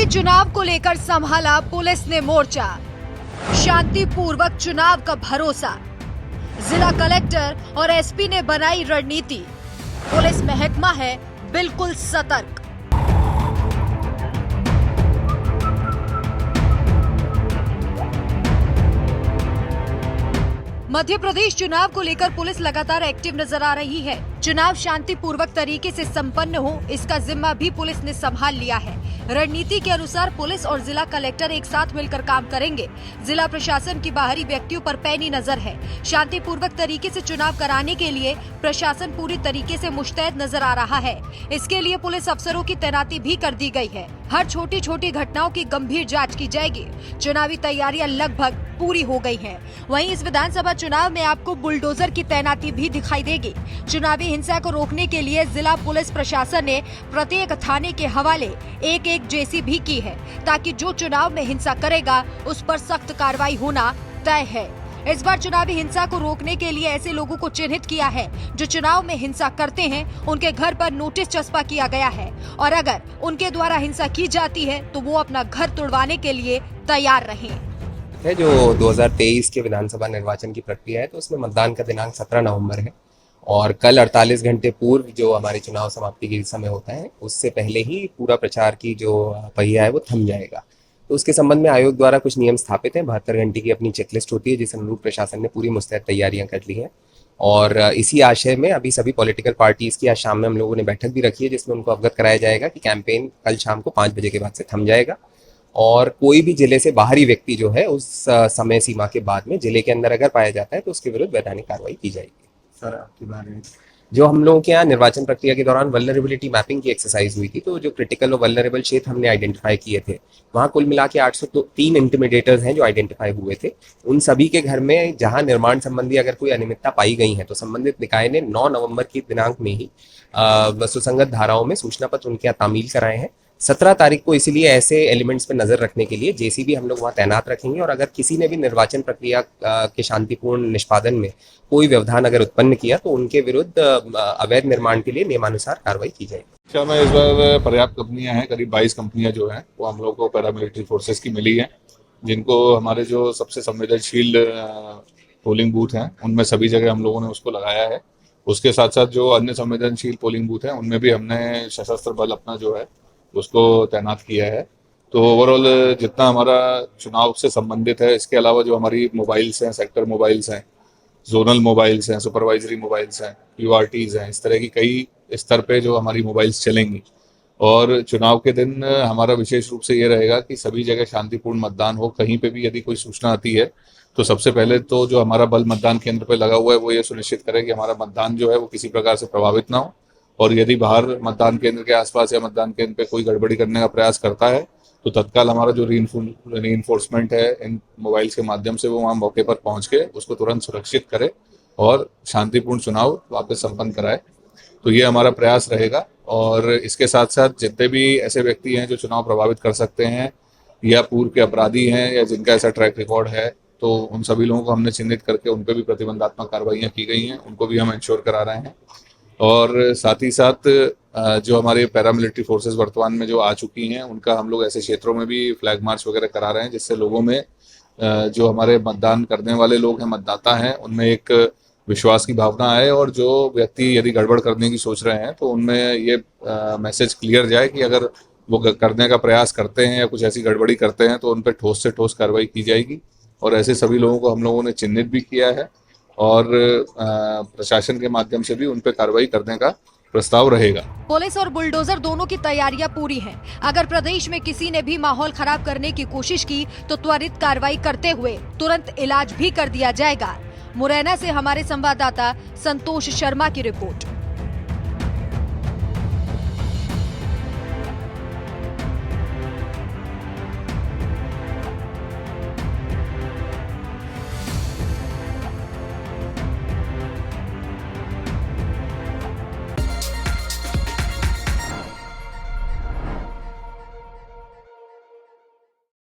चुनाव को लेकर संभाला पुलिस ने मोर्चा। शांतिपूर्वक चुनाव का भरोसा। जिला कलेक्टर और एसपी ने बनाई रणनीति। पुलिस महकमा है बिल्कुल सतर्क। मध्य प्रदेश चुनाव को लेकर पुलिस लगातार एक्टिव नजर आ रही है। चुनाव शांतिपूर्वक तरीके से संपन्न हो, इसका जिम्मा भी पुलिस ने संभाल लिया है। रणनीति के अनुसार पुलिस और जिला कलेक्टर एक साथ मिलकर काम करेंगे। जिला प्रशासन की बाहरी व्यक्तियों पर पैनी नजर है। शांतिपूर्वक तरीके से चुनाव कराने के लिए प्रशासन पूरी तरीके से मुस्तैद नजर आ रहा है। इसके लिए पुलिस अफसरों की तैनाती भी कर दी गई है। हर छोटी छोटी घटनाओं की गंभीर जांच की जाएगी। चुनावी तैयारियां लगभग पूरी हो गई हैं। वहीं इस विधानसभा चुनाव में आपको बुलडोजर की तैनाती भी दिखाई देगी। चुनावी हिंसा को रोकने के लिए जिला पुलिस प्रशासन ने प्रत्येक थाने के हवाले एक जेसीबी की है, ताकि जो चुनाव में हिंसा करेगा उस पर सख्त कार्रवाई होना तय है। इस बार चुनावी हिंसा को रोकने के लिए ऐसे लोगों को चिन्हित किया है जो चुनाव में हिंसा करते हैं। उनके घर पर नोटिस चस्पा किया गया है और अगर उनके द्वारा हिंसा की जाती है तो वो अपना घर तुड़वाने के लिए तैयार रहें। है जो 2023 के विधानसभा निर्वाचन की प्रक्रिया है, तो उसमें मतदान का दिनांक 17 नवंबर है और कल 48 घंटे पूर्व जो हमारे चुनाव समाप्ति के समय होता है, उससे पहले ही पूरा प्रचार की जो पहिया है वो थम जाएगा। तो उसके संबंध में आयोग द्वारा कुछ नियम स्थापित हैं। 72 घंटे की अपनी चेकलिस्ट होती है, जिस अनुरूप प्रशासन ने पूरी मुस्तैद तैयारियां कर ली हैं और इसी आशय में अभी सभी पॉलिटिकल पार्टीज की आज शाम में हम लोगों ने बैठक भी रखी है, जिसमें उनको अवगत कराया जाएगा कि कैंपेन कल शाम को 5 बजे के बाद से थम जाएगा और कोई भी जिले से बाहरी व्यक्ति जो है उस समय सीमा के बाद में जिले के अंदर अगर पाया जाता है तो उसके विरुद्ध वैधानिक कार्रवाई की जाएगी। सर आपकी बारे में जो हम लोगों के यहाँ निर्वाचन प्रक्रिया के दौरान वल्नरेबिलिटी मैपिंग की एक्सरसाइज हुई थी, तो जो क्रिटिकल और वल्नरेबल क्षेत्र हमने आइडेंटिफाई किए थे, वहाँ कुल मिला के 803 इंटिमिडेटर्स हैं जो आइडेंटिफाई हुए थे। उन सभी के घर में जहाँ निर्माण संबंधी अगर कोई अनियमितता पाई गई है तो संबंधित निकाय ने 9 नवंबर की दिनांक में ही सुसंगत धाराओं में सूचना पत्र उनके यहाँ तामील कराए हैं। 17 तारीख को इसीलिए ऐसे एलिमेंट्स पे नजर रखने के लिए जेसीबी हम लोग वहाँ तैनात रखेंगे और अगर किसी ने भी निर्वाचन प्रक्रिया के शांतिपूर्ण निष्पादन में कोई व्यवधान अगर उत्पन्न किया तो उनके विरुद्ध अवैध निर्माण के लिए नियमानुसार कार्रवाई की जाएगी। क्या मैं इस बार पर्याप्त कंपनियां हैं, करीब 22 कंपनियां जो हैं वो हम लोग को पैरामिलिट्री फोर्सेस की मिली हैं, जिनको हमारे जो सबसे संवेदनशील पोलिंग बूथ हैं उनमें सभी जगह हम लोगों ने उसको लगाया है। उसके साथ साथ जो अन्य संवेदनशील पोलिंग बूथ हैं उनमें भी हमने सशस्त्र बल अपना जो है उसको तैनात किया है। तो ओवरऑल जितना हमारा चुनाव से संबंधित है, इसके अलावा जो हमारी मोबाइल्स हैं, सेक्टर मोबाइल्स हैं, जोनल मोबाइल्स हैं, सुपरवाइजरी मोबाइल्स हैं, यूआरटीज हैं, इस तरह की कई स्तर पे जो हमारी मोबाइल्स चलेंगी। और चुनाव के दिन हमारा विशेष रूप से ये रहेगा कि सभी जगह शांतिपूर्ण मतदान हो। कहीं पे भी यदि कोई सूचना आती है तो सबसे पहले तो जो हमारा बल मतदान केंद्र पे लगा हुआ है वो ये सुनिश्चित करे कि हमारा मतदान जो है वो किसी प्रकार से प्रभावित ना हो और यदि बाहर मतदान केंद्र के आसपास या मतदान केंद्र पे कोई गड़बड़ी करने का प्रयास करता है तो तत्काल हमारा जो रीइंफोर्समेंट है इन मोबाइल्स के माध्यम से वो वहाँ मौके पर पहुंच के उसको तुरंत सुरक्षित करे और शांतिपूर्ण चुनाव वापस संपन्न कराए। तो ये हमारा प्रयास रहेगा और इसके साथ साथ जितने भी ऐसे व्यक्ति हैं जो चुनाव प्रभावित कर सकते हैं या पूर्व के अपराधी हैं या जिनका ऐसा ट्रैक रिकॉर्ड है, तो उन सभी लोगों को हमने चिन्हित करके उन पर भी प्रतिबंधात्मक कार्रवाइयाँ की गई हैं, उनको भी हम इंश्योर करा रहे हैं। और साथ ही साथ जो हमारे पैरामिलिट्री फोर्सेस वर्तमान में जो आ चुकी हैं उनका हम लोग ऐसे क्षेत्रों में भी फ्लैग मार्च वगैरह करा रहे हैं, जिससे लोगों में जो हमारे मतदान करने वाले लोग हैं, मतदाता हैं, उनमें एक विश्वास की भावना आए और जो व्यक्ति यदि गड़बड़ करने की सोच रहे हैं तो उनमें ये मैसेज क्लियर जाए कि अगर वो करने का प्रयास करते हैं या कुछ ऐसी गड़बड़ी करते हैं तो उन पर ठोस से ठोस कार्रवाई की जाएगी। और ऐसे सभी लोगों को हम लोगों ने चिन्हित भी किया है और प्रशासन के माध्यम से भी उन पर कार्रवाई करने का प्रस्ताव रहेगा। पुलिस और बुलडोजर दोनों की तैयारियां पूरी हैं। अगर प्रदेश में किसी ने भी माहौल खराब करने की कोशिश की तो त्वरित कार्रवाई करते हुए तुरंत इलाज भी कर दिया जाएगा। मुरैना से हमारे संवाददाता संतोष शर्मा की रिपोर्ट।